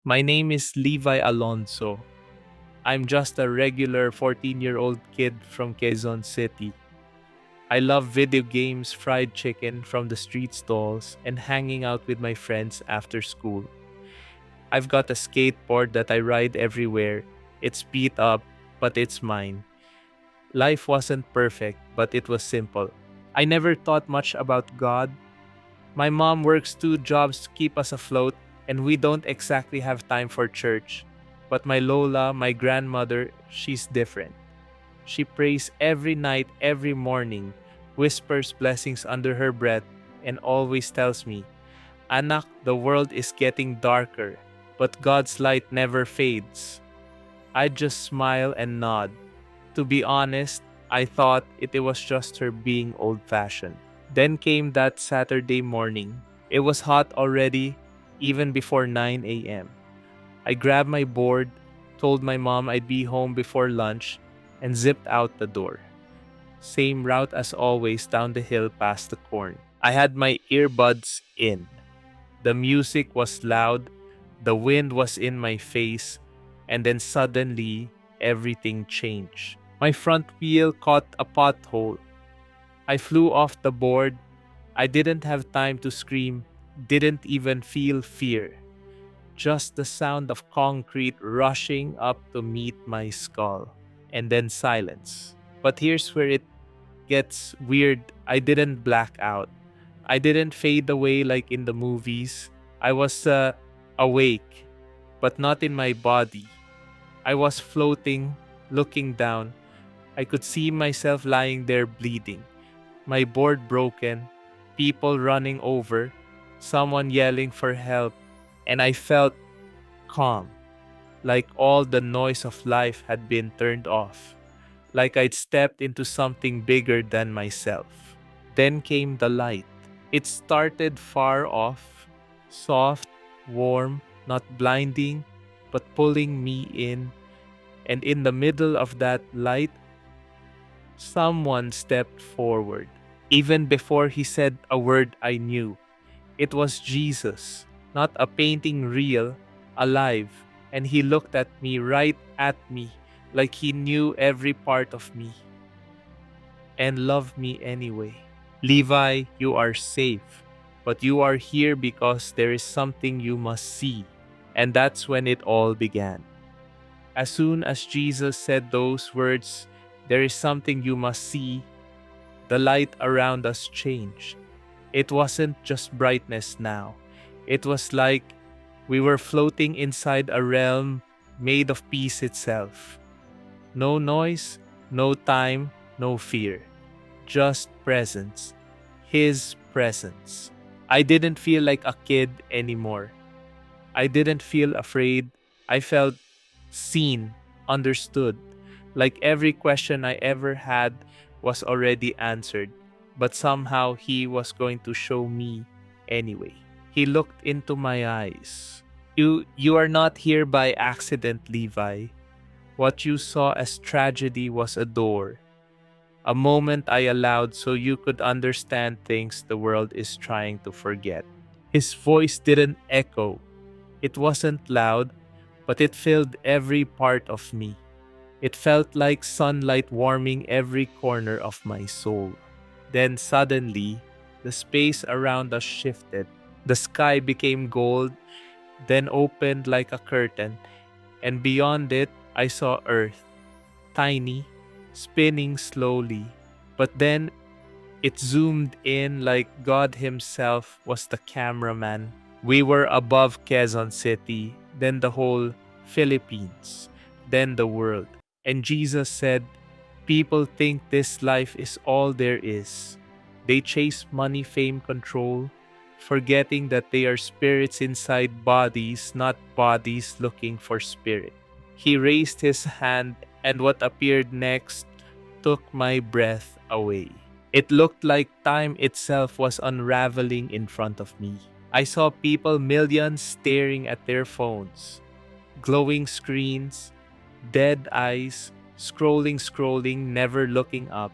My name is Levi Alonzo. I'm just a regular 14-year-old kid from Quezon City. I love video games, fried chicken from the street stalls, and hanging out with my friends after school. I've got a skateboard that I ride everywhere. It's beat up, but it's mine. Life wasn't perfect, but it was simple. I never thought much about God. My mom works two jobs to keep us afloat, and we don't exactly have time for church. But my Lola, my grandmother, she's different. She prays every night, every morning, whispers blessings under her breath, and always tells me, Anak, the world is getting darker, but God's light never fades. I just smile and nod. To be honest, I thought it was just her being old fashioned. Then came that Saturday morning. It was hot already, even before 9 a.m. I grabbed my board, told my mom I'd be home before lunch, and zipped out the door. Same route as always down the hill past the corn. I had my earbuds in. The music was loud, the wind was in my face, and then suddenly everything changed. My front wheel caught a pothole. I flew off the board. I didn't have time to scream, didn't even feel fear. Just the sound of concrete rushing up to meet my skull. And then silence. But here's where it gets weird. I didn't black out. I didn't fade away like in the movies. I was awake, but not in my body. I was floating, looking down. I could see myself lying there bleeding. My board broken, people running over, someone yelling for help, and I felt calm, like all the noise of life had been turned off, like I'd stepped into something bigger than myself. Then came the light. It started far off, soft, warm, not blinding, but pulling me in, and in the middle of that light, someone stepped forward. Even before he said a word, I knew. It was Jesus, not a painting real, alive, and he looked at me, right at me, like he knew every part of me and loved me anyway. Levi, you are safe, but you are here because there is something you must see. And that's when it all began. As soon as Jesus said those words, there is something you must see, the light around us changed. It wasn't just brightness now. It was like we were floating inside a realm made of peace itself. No noise, no time, no fear. Just presence. His presence. I didn't feel like a kid anymore. I didn't feel afraid. I felt seen, understood. Like every question I ever had was already answered, but somehow he was going to show me anyway. He looked into my eyes. You are not here by accident, Levi. What you saw as tragedy was a door, a moment I allowed so you could understand things the world is trying to forget. His voice didn't echo. It wasn't loud, but it filled every part of me. It felt like sunlight warming every corner of my soul. Then suddenly, the space around us shifted. The sky became gold, then opened like a curtain, and beyond it, I saw Earth, tiny, spinning slowly. But then it zoomed in like God Himself was the cameraman. We were above Quezon City, then the whole Philippines, then the world. And Jesus said, people think this life is all there is. They chase money, fame, control, forgetting that they are spirits inside bodies, not bodies looking for spirit. He raised his hand, and what appeared next took my breath away. It looked like time itself was unraveling in front of me. I saw people, millions, staring at their phones, glowing screens, dead eyes, scrolling, never looking up.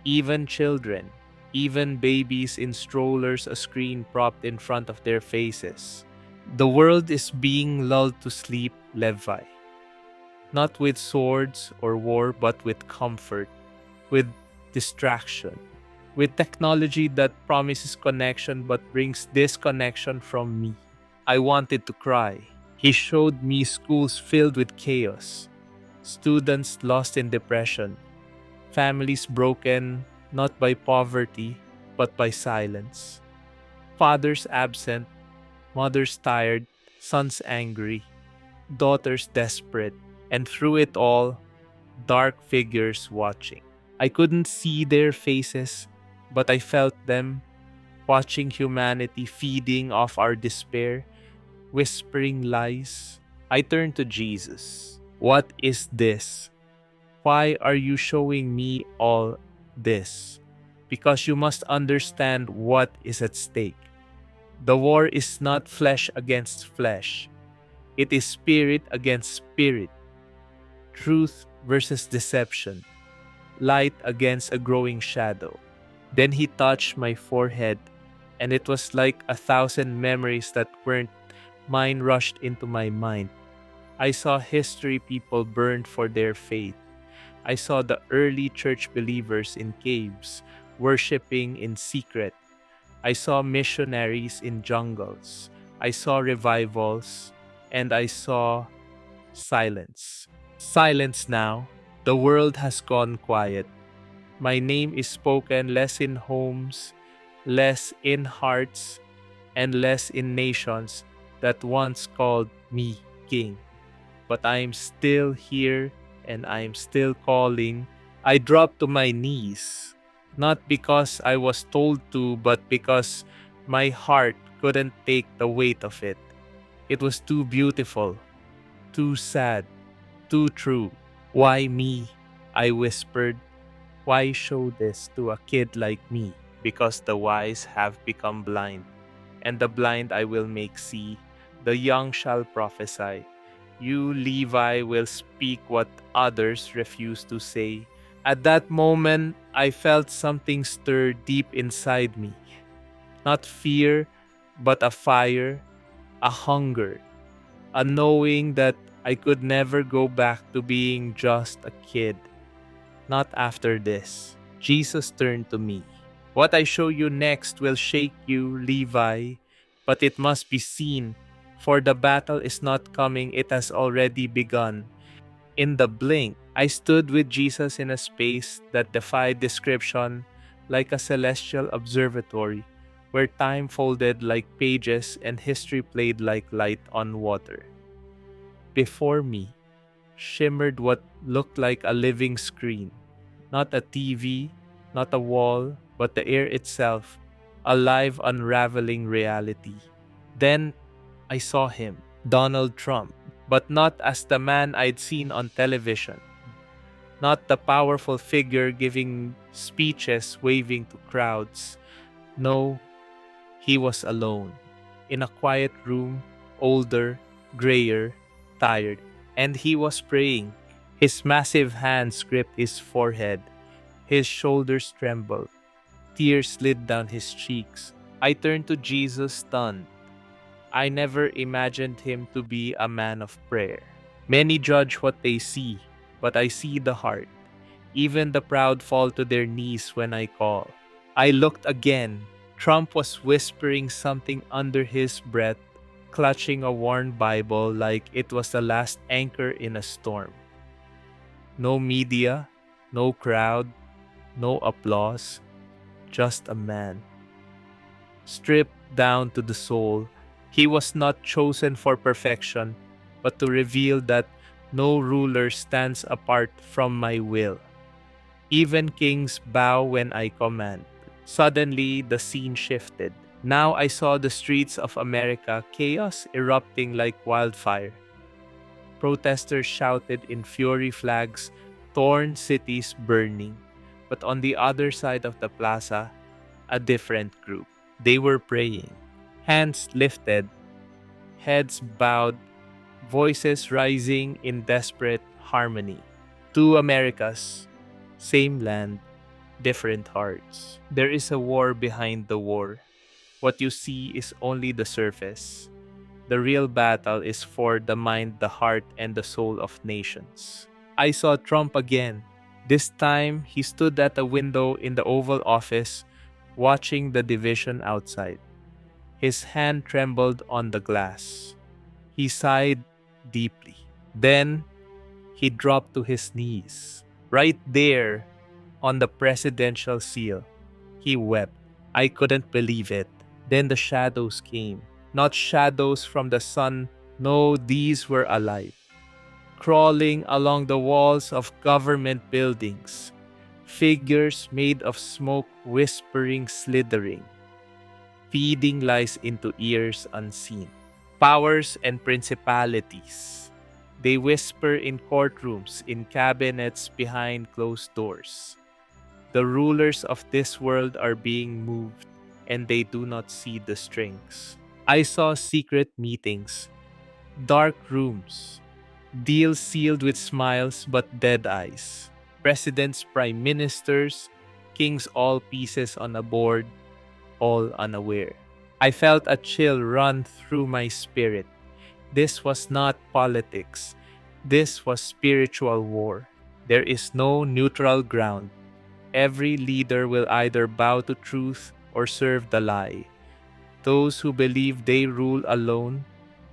Even children, even babies in strollers, a screen propped in front of their faces. The world is being lulled to sleep, Levi, not with swords or war, but with comfort, with distraction, with technology that promises connection but brings disconnection from me. I wanted to cry. He showed me schools filled with chaos, students lost in depression, families broken not by poverty but by silence, fathers absent, mothers tired, sons angry, daughters desperate, and through it all, dark figures watching. I couldn't see their faces, but I felt them watching humanity feeding off our despair, whispering lies. I turned to Jesus. What is this? Why are you showing me all this? Because you must understand what is at stake. The war is not flesh against flesh. It is spirit against spirit, truth versus deception, light against a growing shadow. Then he touched my forehead, and it was like 1,000 memories that weren't mine rushed into my mind. I saw history people burned for their faith. I saw the early church believers in caves, worshiping in secret. I saw missionaries in jungles. I saw revivals, and I saw silence. Silence now. The world has gone quiet. My name is spoken less in homes, less in hearts, and less in nations that once called me king. But I am still here and I am still calling. I dropped to my knees, not because I was told to, but because my heart couldn't take the weight of it. It was too beautiful, too sad, too true. Why me? I whispered. Why show this to a kid like me? Because the wise have become blind, and the blind I will make see. The young shall prophesy. You, Levi, will speak what others refuse to say. At that moment, I felt something stir deep inside me. Not fear, but a fire, a hunger, a knowing that I could never go back to being just a kid. Not after this. Jesus turned to me. What I show you next will shake you, Levi, but it must be seen, for the battle is not coming, it has already begun. In the blink, I stood with Jesus in a space that defied description, like a celestial observatory, where time folded like pages and history played like light on water. Before me shimmered what looked like a living screen. Not a TV, not a wall, but the air itself, a live unraveling reality. Then I saw him, Donald Trump, but not as the man I'd seen on television, not the powerful figure giving speeches waving to crowds. No, he was alone, in a quiet room, older, grayer, tired, and he was praying. His massive hands gripped his forehead. His shoulders trembled. Tears slid down his cheeks. I turned to Jesus stunned. I never imagined him to be a man of prayer. Many judge what they see, but I see the heart. Even the proud fall to their knees when I call. I looked again. Trump was whispering something under his breath, clutching a worn Bible like it was the last anchor in a storm. No media, no crowd, no applause, just a man. Stripped down to the soul, he was not chosen for perfection, but to reveal that no ruler stands apart from my will. Even kings bow when I command. Suddenly, the scene shifted. Now I saw the streets of America, chaos erupting like wildfire. Protesters shouted in fury, flags torn, cities burning. But on the other side of the plaza, a different group. They were praying. Hands lifted, heads bowed, voices rising in desperate harmony. Two Americas, same land, different hearts. There is a war behind the war. What you see is only the surface. The real battle is for the mind, the heart, and the soul of nations. I saw Trump again. This time, he stood at a window in the Oval Office, watching the division outside. His hand trembled on the glass. He sighed deeply. Then, he dropped to his knees. Right there, on the presidential seal, he wept. I couldn't believe it. Then the shadows came. Not shadows from the sun, no, these were alive. Crawling along the walls of government buildings. Figures made of smoke whispering, slithering, feeding lies into ears unseen. Powers and principalities. They whisper in courtrooms, in cabinets behind closed doors. The rulers of this world are being moved, and they do not see the strings. I saw secret meetings, dark rooms, deals sealed with smiles but dead eyes. Presidents, prime ministers, kings, all pieces on a board, all unaware. I felt a chill run through my spirit. This was not politics. This was spiritual war. There is no neutral ground. Every leader will either bow to truth or serve the lie. Those who believe they rule alone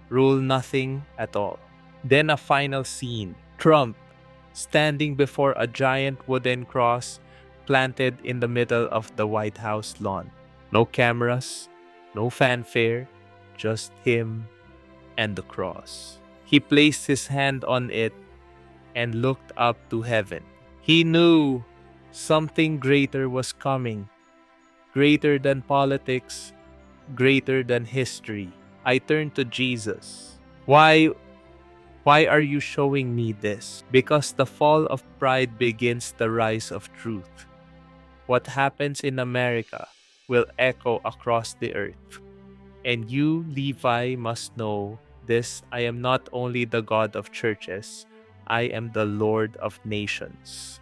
rule nothing at all. Then a final scene. Trump standing before a giant wooden cross planted in the middle of the White House lawn. No cameras, no fanfare, just him and the cross. He placed his hand on it and looked up to heaven. He knew something greater was coming, greater than politics, greater than history. I turned to Jesus. Why are you showing me this? Because the fall of pride begins the rise of truth. What happens in America will echo across the earth. And you, Levi, must know this: I am not only the God of churches, I am the Lord of nations.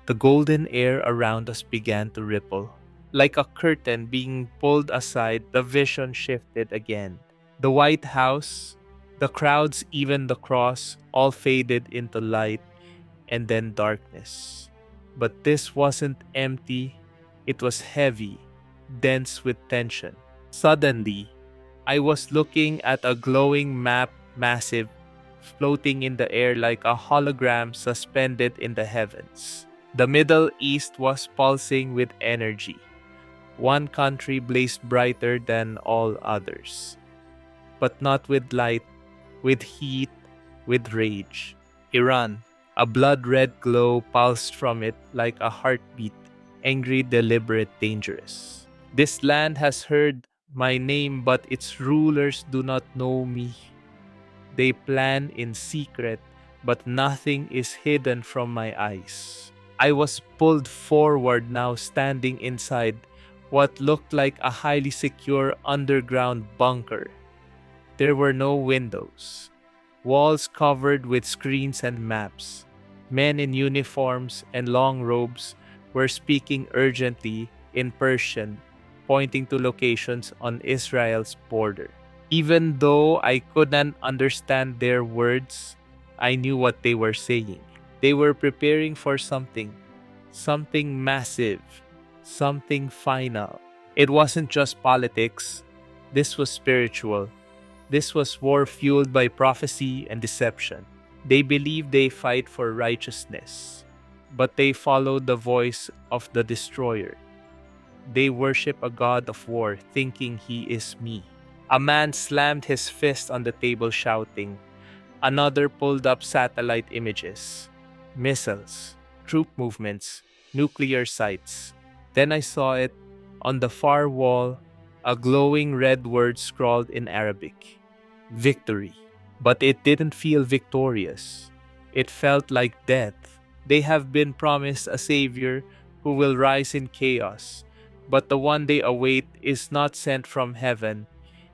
The golden air around us began to ripple. Like a curtain being pulled aside, the vision shifted again. The White House, the crowds, even the cross, all faded into light and then darkness. But this wasn't empty, it was heavy, dense with tension. Suddenly, I was looking at a glowing map, massive, floating in the air like a hologram suspended in the heavens. The Middle East was pulsing with energy. One country blazed brighter than all others, but not with light, with heat, with rage. Iran, a blood-red glow pulsed from it like a heartbeat, angry, deliberate, dangerous. This land has heard my name, but its rulers do not know me. They plan in secret, but nothing is hidden from my eyes. I was pulled forward, now standing inside what looked like a highly secure underground bunker. There were no windows, walls covered with screens and maps. Men in uniforms and long robes were speaking urgently in Persian, pointing to locations on Israel's border. Even though I couldn't understand their words, I knew what they were saying. They were preparing for something massive, something final. It wasn't just politics, this was spiritual. This was war fueled by prophecy and deception. They believe they fight for righteousness, but they follow the voice of the destroyer. They worship a god of war, thinking he is me. A man slammed his fist on the table, shouting. Another pulled up satellite images, missiles, troop movements, nuclear sites. Then I saw it on the far wall, a glowing red word scrawled in Arabic. Victory. But it didn't feel victorious. It felt like death. They have been promised a savior who will rise in chaos, but the one they await is not sent from heaven.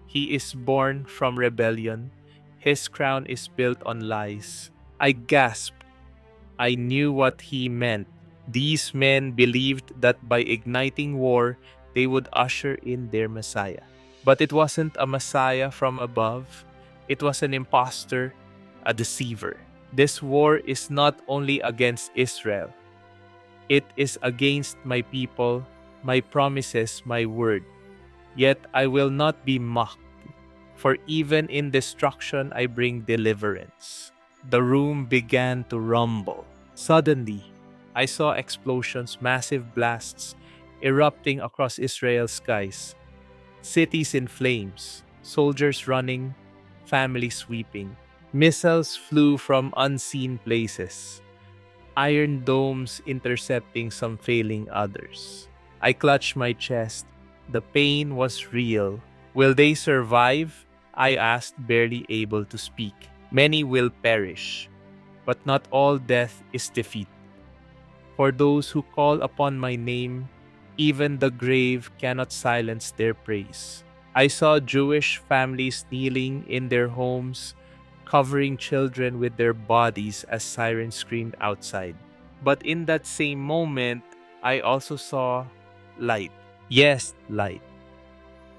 He is born from rebellion. His crown is built on lies. I gasped. I knew what he meant. These men believed that by igniting war, they would usher in their Messiah. But it wasn't a Messiah from above, it was an impostor, a deceiver. This war is not only against Israel, it is against my people, my promises, my word. Yet I will not be mocked, for even in destruction I bring deliverance. The room began to rumble. Suddenly, I saw explosions, massive blasts erupting across Israel's skies, cities in flames, soldiers running, families weeping. Missiles flew from unseen places, iron domes intercepting some failing others. I clutched my chest. The pain was real. Will they survive? I asked, barely able to speak. Many will perish, but not all death is defeat. For those who call upon my name, even the grave cannot silence their praise. I saw Jewish families kneeling in their homes, covering children with their bodies as sirens screamed outside. But in that same moment, I also saw light. Yes, light.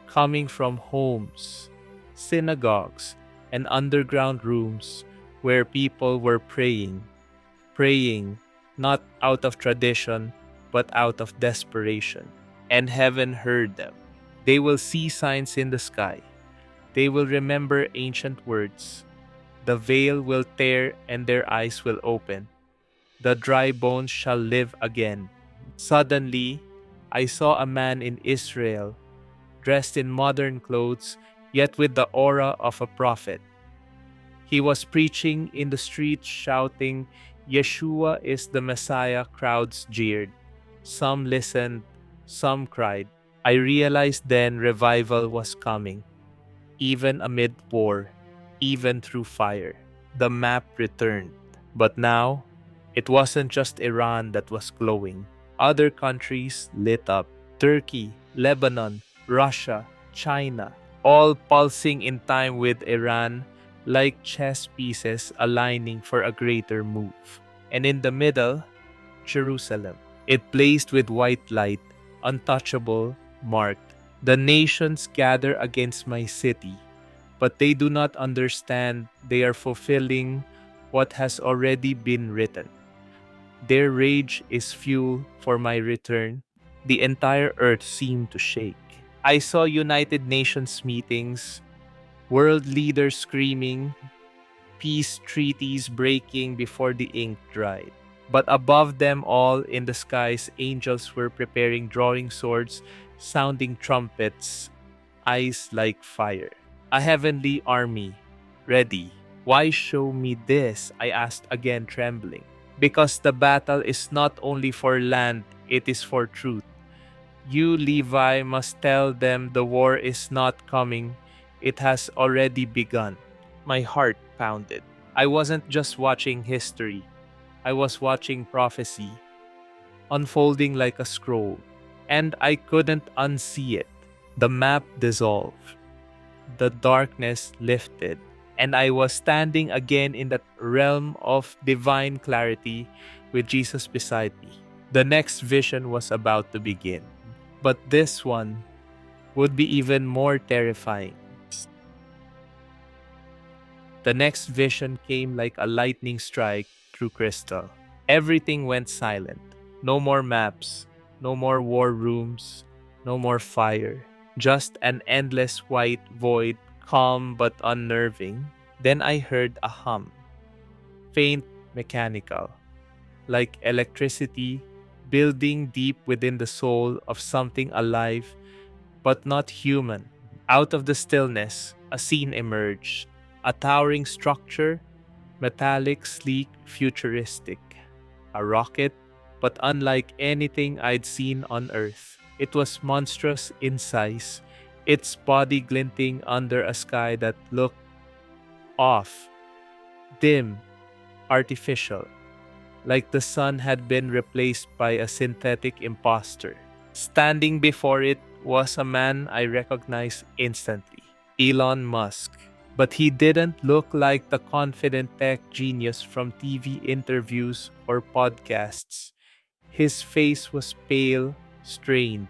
Coming from homes, synagogues, and underground rooms where people were praying not out of tradition, but out of desperation. And heaven heard them. They will see signs in the sky. They will remember ancient words. The veil will tear and their eyes will open. The dry bones shall live again. Suddenly, I saw a man in Israel, dressed in modern clothes, yet with the aura of a prophet. He was preaching in the streets, shouting, Yeshua is the Messiah. Crowds jeered. Some listened, some cried. I realized then revival was coming, even amid war, even through fire. The map returned. But now, it wasn't just Iran that was glowing. Other countries lit up. Turkey, Lebanon, Russia, China, all pulsing in time with Iran like chess pieces aligning for a greater move. And in the middle, Jerusalem. It blazed with white light, untouchable, marked. The nations gather against my city, but they do not understand they are fulfilling what has already been written. Their rage is fuel for my return. The entire earth seemed to shake. I saw United Nations meetings, world leaders screaming, peace treaties breaking before the ink dried. But above them all in the skies, angels were preparing drawing swords, sounding trumpets, eyes like fire. A heavenly army, ready. Why show me this? I asked again, trembling. Because the battle is not only for land, it is for truth. You, Levi, must tell them the war is not coming. It has already begun. My heart pounded. I wasn't just watching history. I was watching prophecy, unfolding like a scroll. And I couldn't unsee it. The map dissolved. The darkness lifted. And I was standing again in that realm of divine clarity with Jesus beside me. The next vision was about to begin. But this one would be even more terrifying. The next vision came like a lightning strike through crystal. Everything went silent. No more maps, no more war rooms, no more fire. Just an endless white void, calm but unnerving. Then I heard a hum, faint, mechanical, like electricity building deep within the soul of something alive but not human. Out of the stillness, a scene emerged. A towering structure, metallic, sleek, futuristic. A rocket, but unlike anything I'd seen on Earth. It was monstrous in size, its body glinting under a sky that looked off, dim, artificial, like the sun had been replaced by a synthetic imposter. Standing before it was a man I recognized instantly, Elon Musk. But he didn't look like the confident tech genius from TV interviews or podcasts. His face was pale, strained,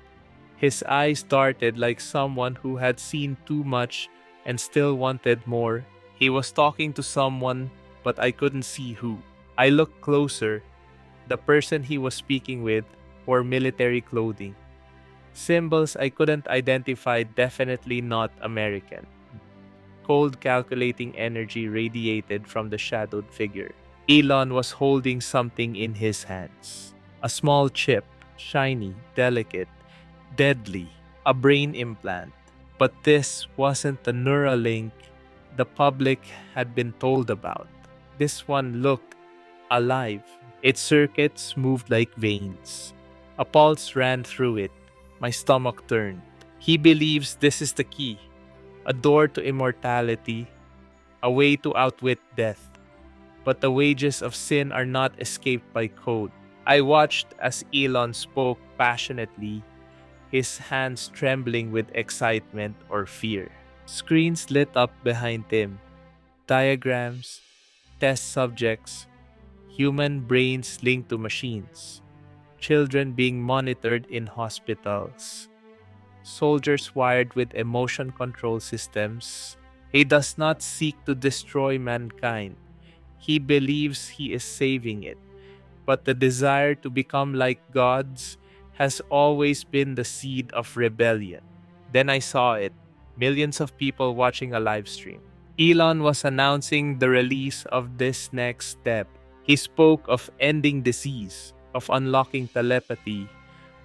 His eyes darted like someone who had seen too much and still wanted more. He was talking to someone, but I couldn't see who. I looked closer. The person he was speaking with wore military clothing. Symbols I couldn't identify, definitely not American. Cold, calculating energy radiated from the shadowed figure. Elon was holding something in his hands. A small chip, shiny, delicate, deadly, a brain implant. But this wasn't the Neuralink the public had been told about. This one looked alive. Its circuits moved like veins. A pulse ran through it. My stomach turned. He believes this is the key, a door to immortality, a way to outwit death. But the wages of sin are not escaped by code. I watched as Elon spoke passionately, his hands trembling with excitement or fear. Screens lit up behind him, diagrams, test subjects, human brains linked to machines, children being monitored in hospitals, soldiers wired with emotion control systems. He does not seek to destroy mankind. He believes he is saving it. But the desire to become like gods has always been the seed of rebellion. Then I saw it. Millions of people watching a live stream. Elon was announcing the release of this next step. He spoke of ending disease, of unlocking telepathy,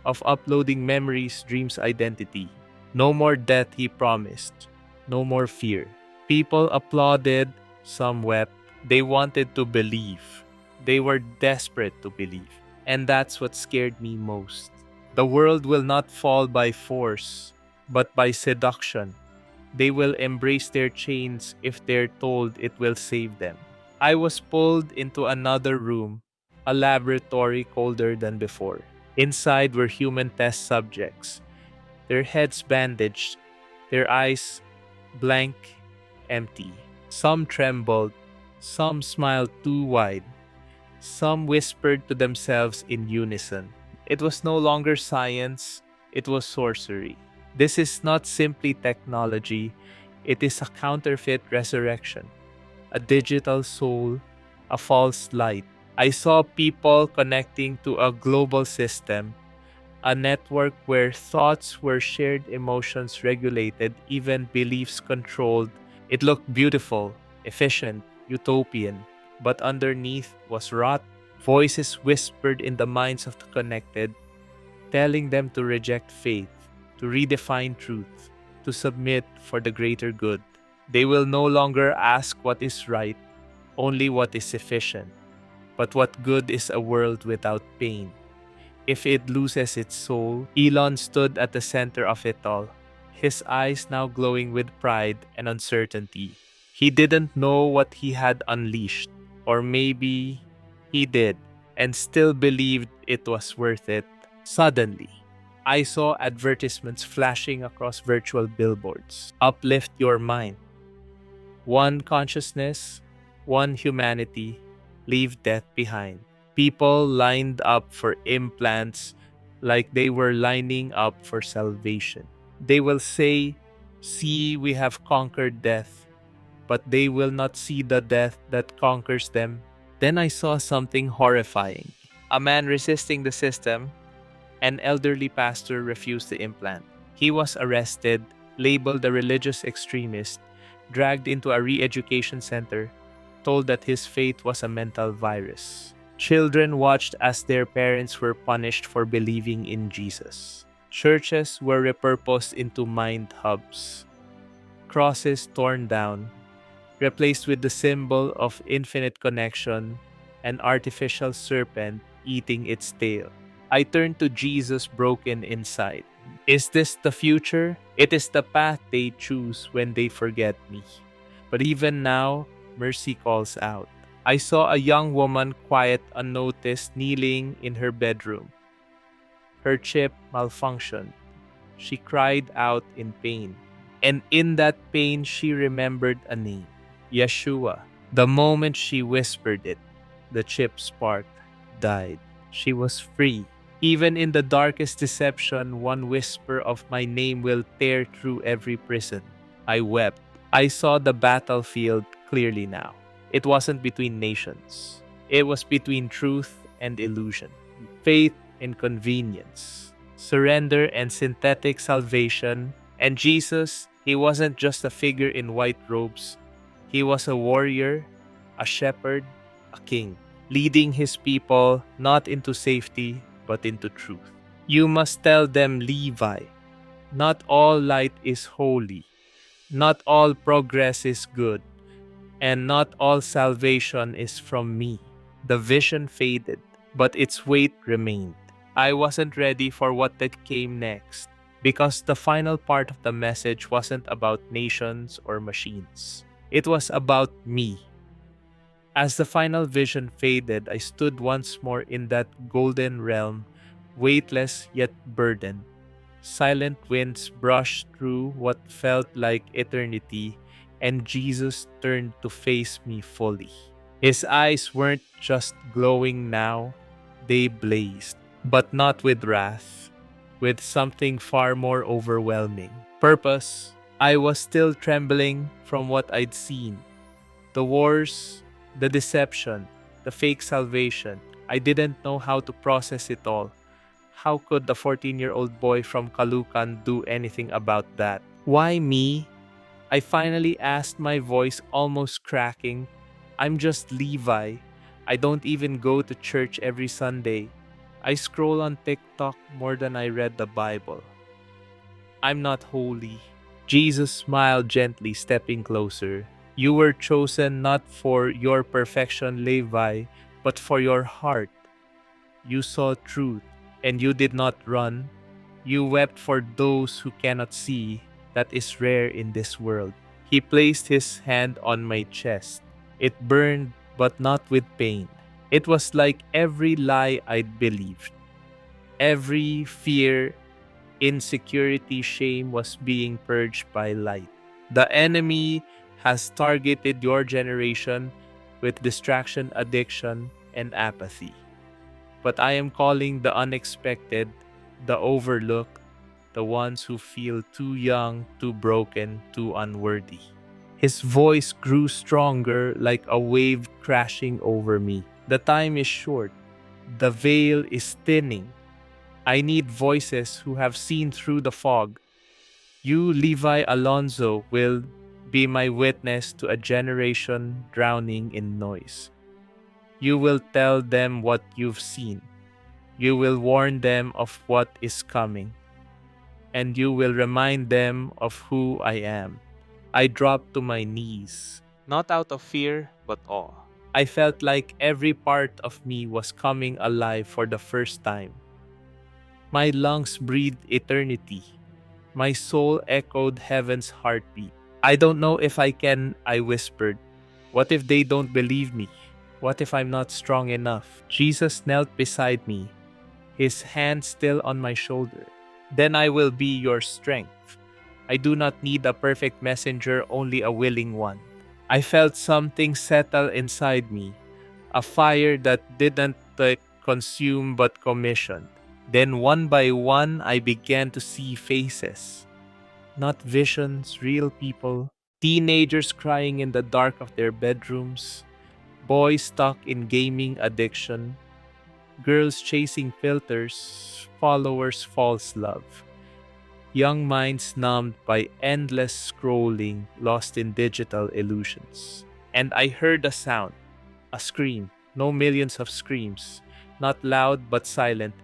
of uploading memories, dreams, identity. No more death, he promised. No more fear. People applauded, some wept. They wanted to believe. They were desperate to believe. And that's what scared me most. The world will not fall by force, but by seduction. They will embrace their chains if they're told it will save them. I was pulled into another room, a laboratory colder than before. Inside were human test subjects, their heads bandaged, their eyes blank, empty. Some trembled, some smiled too wide, some whispered to themselves in unison. It was no longer science, it was sorcery. This is not simply technology, it is a counterfeit resurrection, a digital soul, a false light. I saw people connecting to a global system, a network where thoughts were shared, emotions regulated, even beliefs controlled. It looked beautiful, efficient, utopian, but underneath was rot. Voices whispered in the minds of the connected, telling them to reject faith, to redefine truth, to submit for the greater good. They will no longer ask what is right, only what is efficient. But what good is a world without pain? If it loses its soul, Elon stood at the center of it all, his eyes now glowing with pride and uncertainty. He didn't know what he had unleashed, or maybe he did, and still believed it was worth it. Suddenly, I saw advertisements flashing across virtual billboards. Uplift your mind. One consciousness, one humanity, leave death behind. People lined up for implants like they were lining up for salvation. They will say, "See, we have conquered death," but they will not see the death that conquers them. Then I saw something horrifying. A man resisting the system. An elderly pastor refused the implant. He was arrested, labeled a religious extremist, dragged into a re-education center, told that his faith was a mental virus. Children watched as their parents were punished for believing in Jesus. Churches were repurposed into mind hubs. Crosses torn down, replaced with the symbol of infinite connection, an artificial serpent eating its tail. I turned to Jesus broken inside. Is this the future? It is the path they choose when they forget me. But even now, mercy calls out. I saw a young woman, quiet, unnoticed, kneeling in her bedroom. Her chip malfunctioned. She cried out in pain. And in that pain, she remembered a name, Yeshua. The moment she whispered it, the chip spark died. She was free. Even in the darkest deception, one whisper of my name will tear through every prison. I wept. I saw the battlefield clearly now. It wasn't between nations. It was between truth and illusion, faith and convenience, surrender and synthetic salvation. And Jesus, he wasn't just a figure in white robes. He was a warrior, a shepherd, a king, leading his people not into safety, but into truth. You must tell them, Levi, not all light is holy, not all progress is good, and not all salvation is from me. The vision faded, but its weight remained. I wasn't ready for what that came next, because the final part of the message wasn't about nations or machines. It was about me. As the final vision faded, I stood once more in that golden realm, weightless yet burdened. Silent winds brushed through what felt like eternity, and Jesus turned to face me fully. His eyes weren't just glowing now, they blazed, but not with wrath, with something far more overwhelming. Purpose. I was still trembling from what I'd seen. The wars, the deception, the fake salvation. I didn't know how to process it all. How could the 14-year-old boy from Caloocan do anything about that? Why me? I finally asked, my voice almost cracking. I'm just Levi. I don't even go to church every Sunday. I scroll on TikTok more than I read the Bible. I'm not holy. Jesus smiled gently, stepping closer. You were chosen not for your perfection, Levi, but for your heart. You saw truth, and you did not run. You wept for those who cannot see. That is rare in this world. He placed his hand on my chest. It burned, but not with pain. It was like every lie I'd believed. Every fear, insecurity, shame was being purged by light. The enemy has targeted your generation with distraction, addiction, and apathy. But I am calling the unexpected, the overlooked, the ones who feel too young, too broken, too unworthy. His voice grew stronger, like a wave crashing over me. The time is short. The veil is thinning. I need voices who have seen through the fog. You, Levi Alonzo, will be my witness to a generation drowning in noise. You will tell them what you've seen. You will warn them of what is coming. And you will remind them of who I am. I dropped to my knees, not out of fear, but awe. I felt like every part of me was coming alive for the first time. My lungs breathed eternity. My soul echoed heaven's heartbeat. I don't know if I can, I whispered. What if they don't believe me? What if I'm not strong enough? Jesus knelt beside me, his hand still on my shoulder. Then I will be your strength. I do not need a perfect messenger, only a willing one. I felt something settle inside me, a fire that didn't consume but commissioned. Then one by one, I began to see faces. Not visions, real people. Teenagers crying in the dark of their bedrooms. Boys stuck in gaming addiction. Girls chasing filters. Followers' false love. Young minds numbed by endless scrolling, lost in digital illusions. And I heard a sound, a scream. No millions of screams. Not loud but silent,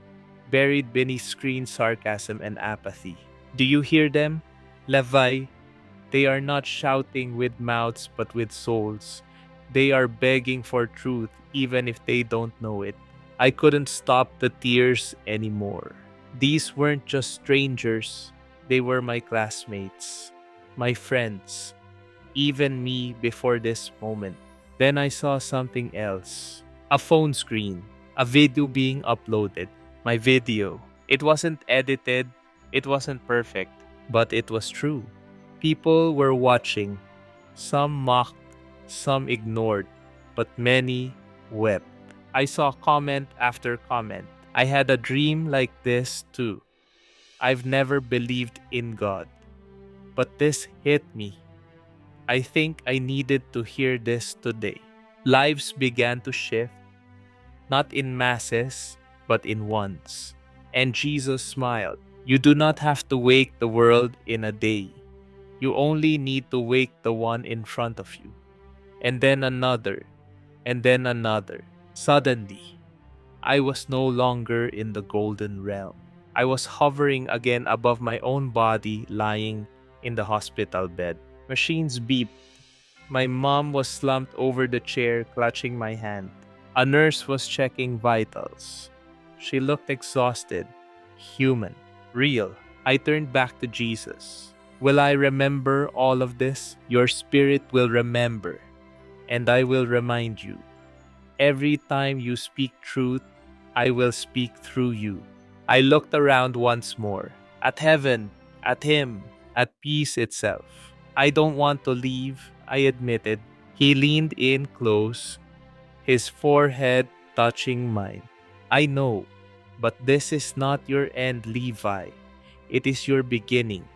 buried beneath screen sarcasm and apathy. Do you hear them? Levi, they are not shouting with mouths but with souls. They are begging for truth even if they don't know it. I couldn't stop the tears anymore. These weren't just strangers. They were my classmates, my friends, even me before this moment. Then I saw something else. A phone screen, a video being uploaded. My video. It wasn't edited, it wasn't perfect, but it was true. People were watching. Some mocked, some ignored, but many wept. I saw comment after comment. I had a dream like this too. I've never believed in God, but this hit me. I think I needed to hear this today. Lives began to shift, not in masses, but in ones. And Jesus smiled. You do not have to wake the world in a day. You only need to wake the one in front of you. And then another, and then another. Suddenly, I was no longer in the golden realm. I was hovering again above my own body, lying in the hospital bed. Machines beeped. My mom was slumped over the chair, clutching my hand. A nurse was checking vitals. She looked exhausted, human, real. I turned back to Jesus. Will I remember all of this? Your spirit will remember, and I will remind you. Every time you speak truth, I will speak through you. I looked around once more, at heaven, at him, at peace itself. I don't want to leave, I admitted. He leaned in close, his forehead touching mine. I know, but this is not your end, Levi. It is your beginning.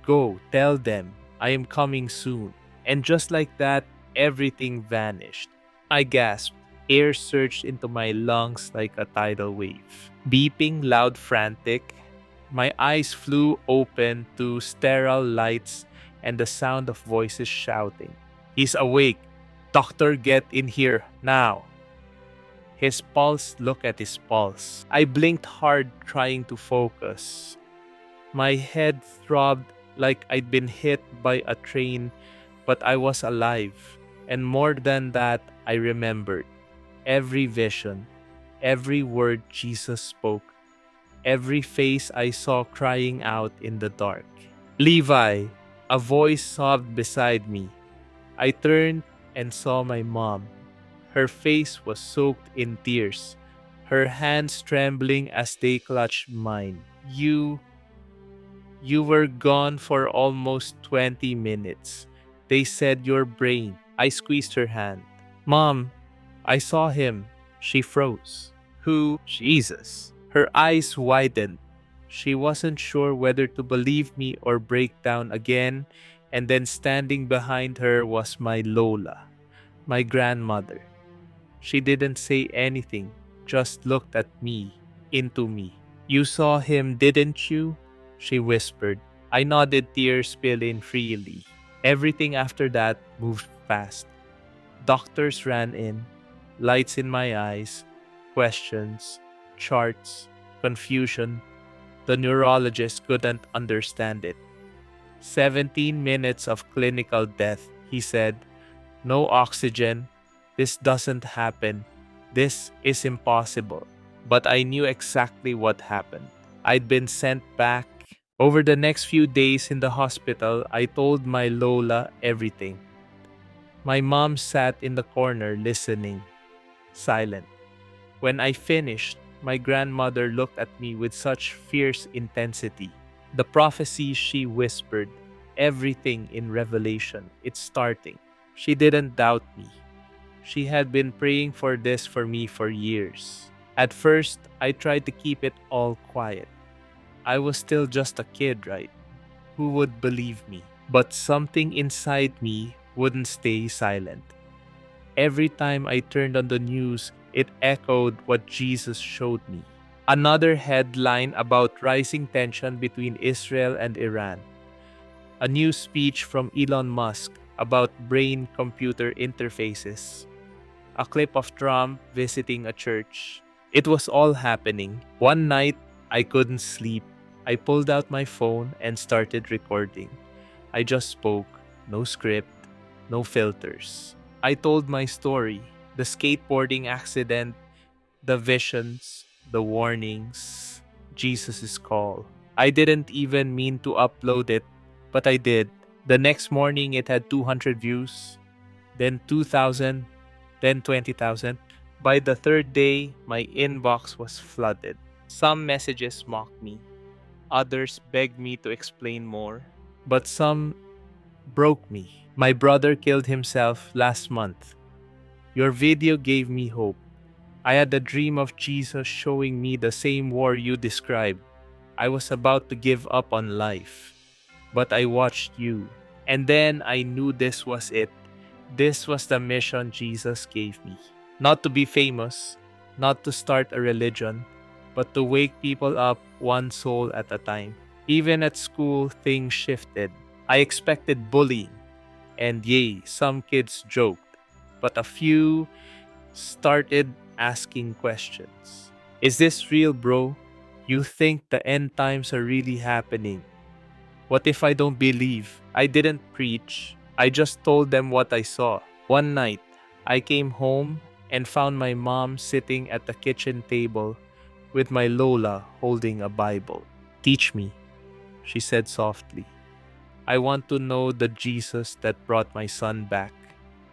Go, tell them, I am coming soon. And just like that, everything vanished. I gasped. Air surged into my lungs like a tidal wave. Beeping loud, frantic, my eyes flew open to sterile lights and the sound of voices shouting. He's awake. Doctor, get in here now. His pulse, look at his pulse. I blinked hard, trying to focus. My head throbbed like I'd been hit by a train, but I was alive. And more than that, I remembered every vision, every word Jesus spoke, every face I saw crying out in the dark. Levi, a voice sobbed beside me. I turned and saw my mom. Her face was soaked in tears, her hands trembling as they clutched mine. You were gone for almost 20 minutes. They said your brain. I squeezed her hand. Mom, I saw him. She froze. Who? Jesus. Her eyes widened. She wasn't sure whether to believe me or break down again, and then standing behind her was my Lola, my grandmother. She didn't say anything, just looked at me, into me. You saw him, didn't you? She whispered. I nodded, tears spilling freely. Everything after that moved fast. Doctors ran in, lights in my eyes, questions, charts, confusion. The neurologist couldn't understand it. 17 minutes of clinical death, he said. No oxygen. This doesn't happen. This is impossible. But I knew exactly what happened. I'd been sent back. Over the next few days in the hospital, I told my Lola everything. My mom sat in the corner listening, silent. When I finished, my grandmother looked at me with such fierce intensity. The prophecy, she whispered, everything in Revelation, it's starting. She didn't doubt me. She had been praying for this for me for years. At first, I tried to keep it all quiet. I was still just a kid, right? Who would believe me? But something inside me wouldn't stay silent. Every time I turned on the news, it echoed what Jesus showed me. Another headline about rising tension between Israel and Iran. A new speech from Elon Musk about brain-computer interfaces. A clip of Trump visiting a church. It was all happening. One night, I couldn't sleep. I pulled out my phone and started recording. I just spoke, no script, no filters. I told my story, the skateboarding accident, the visions, the warnings, Jesus' call. I didn't even mean to upload it, but I did. The next morning, it had 200 views, then 2,000, then 20,000. By the third day, my inbox was flooded. Some messages mocked me. Others begged me to explain more. But some broke me. My brother killed himself last month. Your video gave me hope. I had a dream of Jesus showing me the same war you described. I was about to give up on life, but I watched you. And then I knew this was it. This was the mission Jesus gave me. Not to be famous, not to start a religion, but to wake people up one soul at a time. Even at school, things shifted. I expected bullying, and yay, some kids joked, but a few started asking questions. Is this real, bro? You think the end times are really happening? What if I don't believe? I didn't preach. I just told them what I saw. One night, I came home and found my mom sitting at the kitchen table with my Lola holding a Bible. Teach me, she said softly. I want to know the Jesus that brought my son back.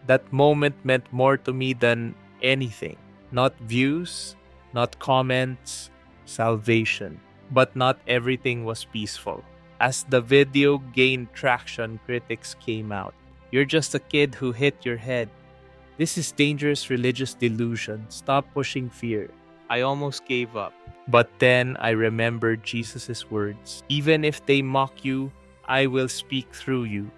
That moment meant more to me than anything. Not views, not comments, salvation. But not everything was peaceful. As the video gained traction, critics came out. You're just a kid who hit your head. This is dangerous religious delusion. Stop pushing fear. I almost gave up. But then I remembered Jesus' words. Even if they mock you, I will speak through you.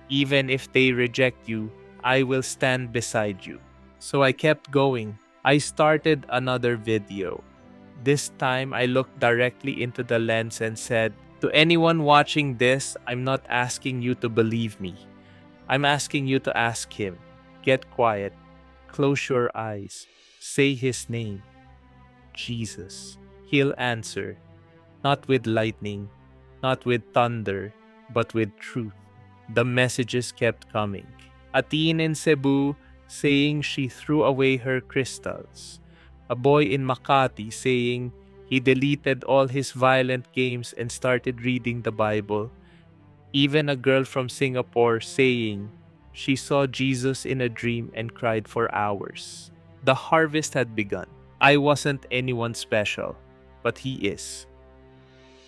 Even if they reject you, I will stand beside you. So I kept going. I started another video. This time I looked directly into the lens and said, to anyone watching this, I'm not asking you to believe me. I'm asking you to ask him. Get quiet. Close your eyes. Say his name. Jesus. He'll answer. Not with lightning, not with thunder, but with truth. The messages kept coming. A teen in Cebu saying she threw away her crystals. A boy in Makati saying he deleted all his violent games and started reading the Bible. Even a girl from Singapore saying she saw Jesus in a dream and cried for hours. The harvest had begun. I wasn't anyone special, but he is.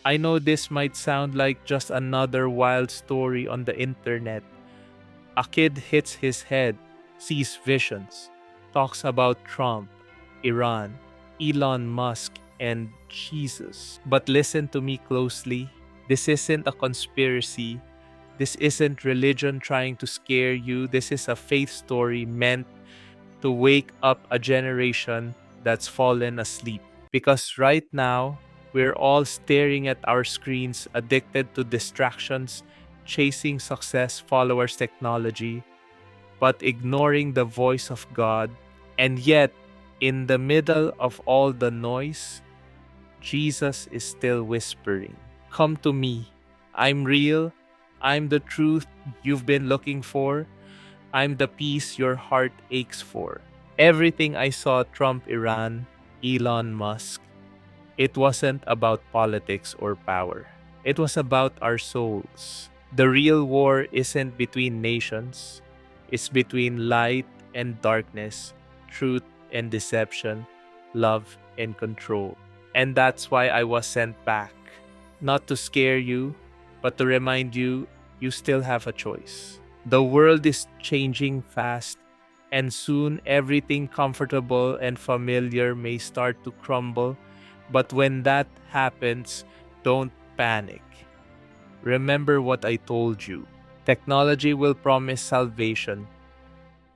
I know this might sound like just another wild story on the internet. A kid hits his head, sees visions, talks about Trump, Iran, Elon Musk, and Jesus. But listen to me closely. This isn't a conspiracy. This isn't religion trying to scare you. This is a faith story meant to wake up a generation that's fallen asleep. Because right now, we're all staring at our screens, addicted to distractions, chasing success, followers, technology, but ignoring the voice of God. And yet, in the middle of all the noise, Jesus is still whispering, come to me. I'm real. I'm the truth you've been looking for. I'm the peace your heart aches for. Everything I saw Trump, Iran, Elon Musk, it wasn't about politics or power. It was about our souls. The real war isn't between nations. It's between light and darkness, truth and deception, love and control. And that's why I was sent back. Not to scare you, but to remind you, you still have a choice. The world is changing fast, and soon everything comfortable and familiar may start to crumble. But when that happens, don't panic. Remember what I told you. Technology will promise salvation.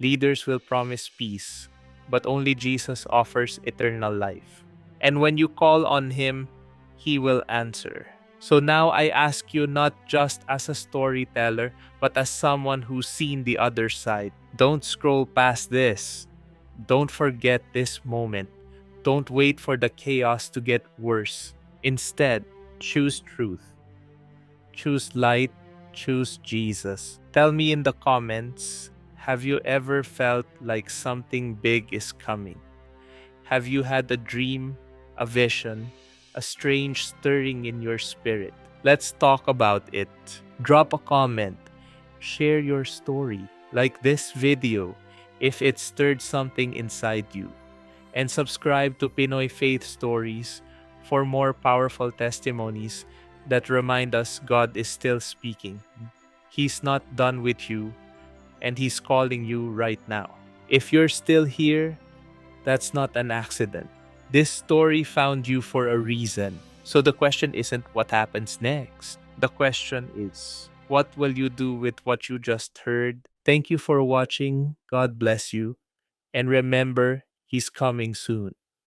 Leaders will promise peace. But only Jesus offers eternal life. And when you call on Him, He will answer. So now I ask you, not just as a storyteller, but as someone who's seen the other side. Don't scroll past this. Don't forget this moment. Don't wait for the chaos to get worse. Instead, choose truth. Choose light. Choose Jesus. Tell me in the comments, have you ever felt like something big is coming? Have you had a dream, a vision, a strange stirring in your spirit? Let's talk about it. Drop a comment. Share your story, like this video, if it stirred something inside you. And subscribe to Pinoy Faith Stories for more powerful testimonies that remind us God is still speaking. He's not done with you, and He's calling you right now. If you're still here, That's not an accident. This story found you for a reason. So the question isn't what happens next. The question is, what will you do with what you just heard? Thank you for watching. God bless you. And remember, He's coming soon.